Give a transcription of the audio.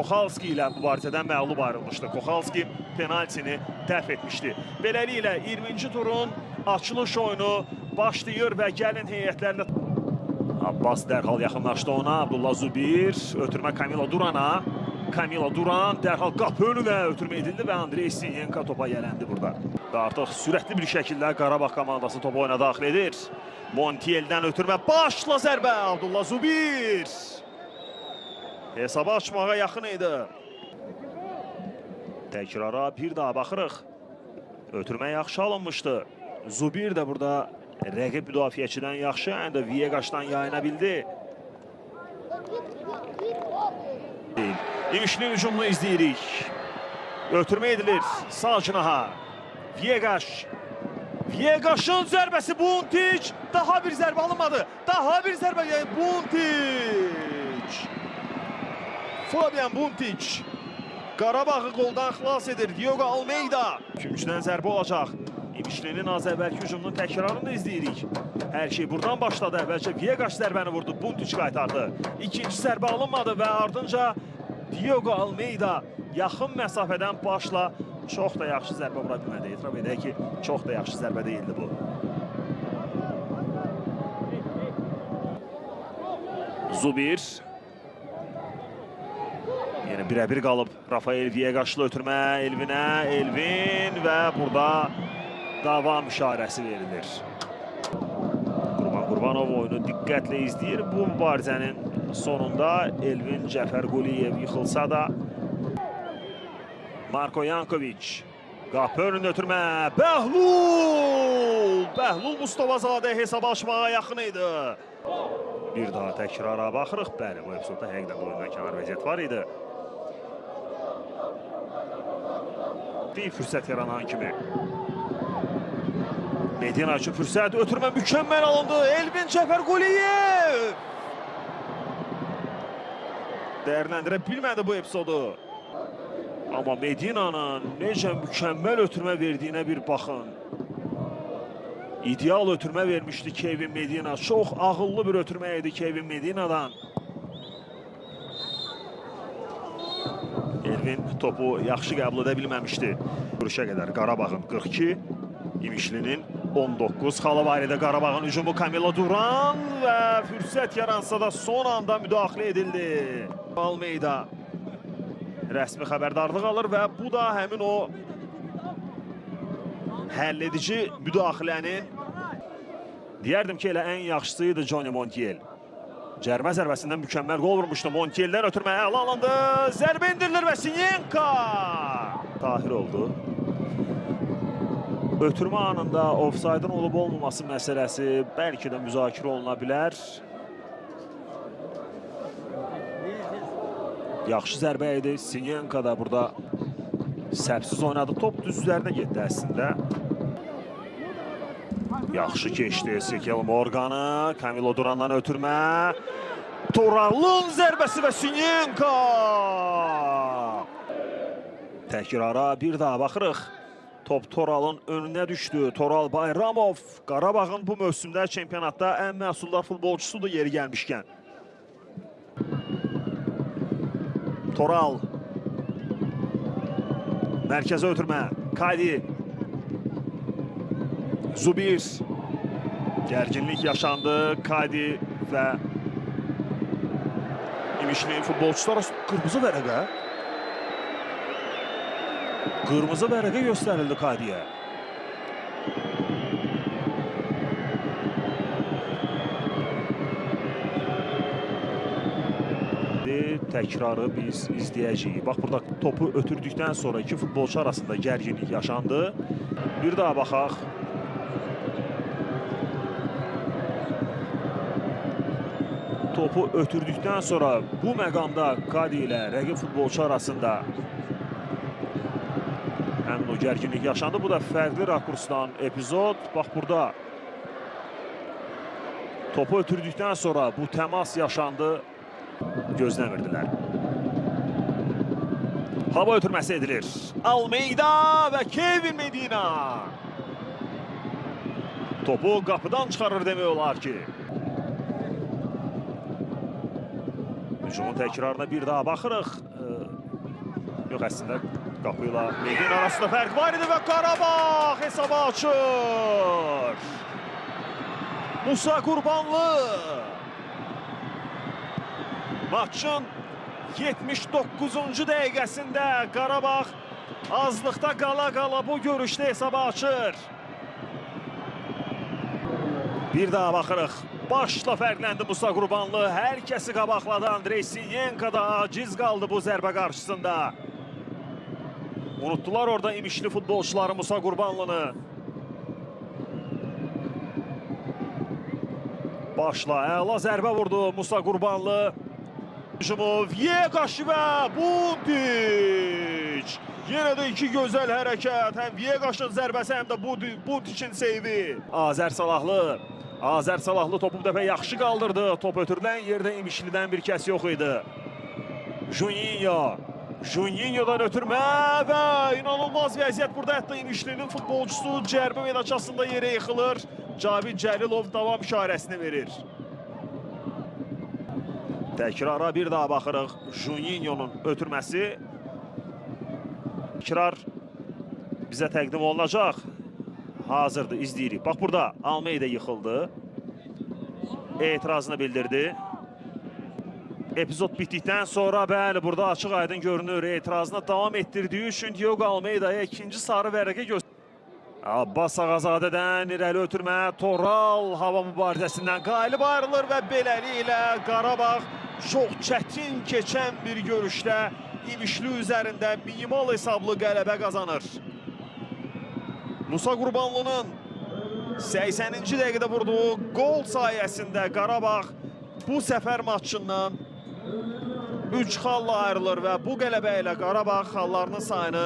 Koxalski ilə mübarizədən məğlub ayrılmışdı. Koxalski penaltini dəf etmişdi. Beləliklə 20-ci turun açılış oyunu başlayır və gəlin heyətlərlə Abbas dərhal yaxınlaşdı ona. Abdullah Zubir, ötürmə Kamilo Durana. Kamilo Duran dərhal qapı önünə ötürmə edildi və Andrey Sinyenka topa yələndi burada. Artıq sürətli bir şəkildə Qarabağ komandası topu oyuna daxil edir. Montiel'dən ötürmə, başla zərbə Abdullah Zubir. Hesabı açmağa yaxın idi. Təkrara bir daha baxırıq. Ötürmə yaxşı alınmışdı. Zubir də burada rəqib müdafiəçidən yaxşı, həm də Viegas'dan yayına bildi. İmişli hücumunu izləyirik. Ötürmə edilir sağ cinaha. Viegas. Viegas'ın zərbəsi Buntic. Daha bir zərbə alınmadı. Daha bir zərbə Buntic. Fabian Buntic. Qarabağı qoldan xilas edir. Diogo Almeida. Kümçüdən zərbə olacaq. İmişlinin az əvvəlki hücumunun təkrarını izləyirik. Hər şey buradan başladı. Əvvəlcə Viegas zərbəni vurdu. Buntic qaytardı. İkinci zərbə alınmadı və ardınca Diogo Almeida yaxın məsafədən başla çox da yaxşı zərbə vura bilmədi. Etiraf edək ki, çox da yaxşı zərbə deyildi bu. Zubir. Yenə birə-bir qalıb Rafael Viegas'lı ötürmə Elvinə. Elvin və burada davam işarəsi verilir. Qurbanov oyunu diqqətlə izləyir. Bu mübarizənin sonunda Elvin Cəfərquliyev yıxılsa da Marko Yankovic qapı önündə ötürmə Bəhlul Mustafazadə hesabı açmağa yaxın idi. Bir daha təkrara baxırıq. Bəli, bu epizodda həqiqdən oyundan kənar vəziyyət var idi. Bir fürsət yaranan kimi Medina üçün fürsət, ötürmə mükəmməl alındı. Elvin Cəfərquliyev dəyərləndirə bilmədi bu epizodu. Amma Medina'nın necə mükəmməl ötürmə verdiyinə bir baxın. İdeal ötürmə vermişdi Kevin Medina. Çox ağıllı bir ötürmə idi Kevin Medina'dan. Elvin topu yaxşı qəbul edə bilməmişdi. Vuruşa qədər Qarabağın 42, İmişlinin 19. Xalı var idi Qarabağın hücumu Kamilo Duran və fürsət yaransa da son anda müdaxilə edildi. Almeida rəsmi xəbərdarlıq alır və bu da həmin o həlledici müdaxilənin deyərdim ki, elə ən yaxşısıydı Johnny Montiel. Cərimə zərbəsindən mükəmməl qol vurmuşdu. Montiel'dən ötürmə əla alındı. Zərbə indirilir və Sinyenka tahir oldu. Ötürmə anında ofsaydın olub-olmaması məsələsi bəlkə də müzakirə oluna bilər. Yaxşı zərbə idi. Sinyenka da burada səhvsiz oynadı. Top düz üzərinə getdi əslində. Yaxşı keçdi Sekel Morganı. Kamilo Durandan ötürmə. Toral'ın zərbəsi və Sinyenka. Təkrara bir daha baxırıq. Top Toral'ın önünə düşdü. Toral Bayramov Qarabağın bu mövsümdə çempionatda ən məhsuldar futbolçusudur yeri gəlmişkən. Toral. Mərkəzə ötürmə. Kadi. Zubir. Gərginlik yaşandı. Kadi və İmişli futbolçular qırmızı vərəqə. Qırmızı vərəqə göstərildi Kadiyə. Təkrarı biz izləyəcəyik. Bax, burada topu ötürdükdən sonra iki futbolçu arasında gərginlik yaşandı. Bir daha baxaq. Topu ötürdükdən sonra bu məqamda Kadi ilə rəqib futbolçu arasında həmin o gərginlik yaşandı. Bu da fərqli rakursdan epizod. Bax, burada topu ötürdükdən sonra bu təmas yaşandı. Gözləmirdilər. Hava ötürməsi edilir. Almeida və Kevin Medina. Topu qapıdan çıxarır demək olar ki. Hücumun təkrarına bir daha baxırıq. yox əslində qapı ilə Mehdi'nin arasında fərq var idi və Qarabağ hesabı açır. Musa Qurbanlı maçın 79-cu dəqiqəsində Qarabağ azlıqda qala-qala bu görüşdə hesabı açır. Bir daha baxırıq. Başla fərqləndi Musa Qurbanlı. Hər kəsi qabaqladı. Andrey Sinyenko da aciz qaldı bu zərbə qarşısında. Unutdular orada imişli futbolçuları Musa Qurbanlını. Başla əla zərbə vurdu Musa Qurbanlı. Hücumu Viegaş və Bundic. Yenə də iki gözəl hərəkət. Həm Viegaşın zərbəsi, həm də Bundicin seyvi. Azər Salahlı topu bu dəfə yaxşı qaldırdı. Top ötürülən yerdə İmişlidən bir kəs yox idi. Juninho'dan ötürmə və inanılmaz vəziyyət burada. Hətta İmişlinin futbolcusu cərbə meydançasında yerə yıxılır. Cavid Cəlilov davam işarəsini verir. Təkrara bir daha baxırıq. Juninho'nun ötürməsi. Təkrar bizə təqdim olunacaq. Hazırdır, izləyirik. Bax burada Almeida yıxıldı. Etirazını bildirdi. Epizod bitdikdən sonra bəli, burada açıq aydın görünür. Etirazına davam etdirdiyi üçün Diogo Almeida'ya ikinci sarı vərəqə göstərir. Abbas Ağazadədən irəli ötürmə. Toral hava mübarizəsindən qalib ayrılır və beləliklə Qarabağ çox çətin keçən bir görüşdə İmişli üzərində minimal hesablı qələbə qazanır. Musa Qurbanlı'nın 80-ci dəqiqədə vurduğu gol sayəsində Qarabağ bu səfər maçından 3 xalla ayrılır və bu qələbə ilə Qarabağ xallarının sayını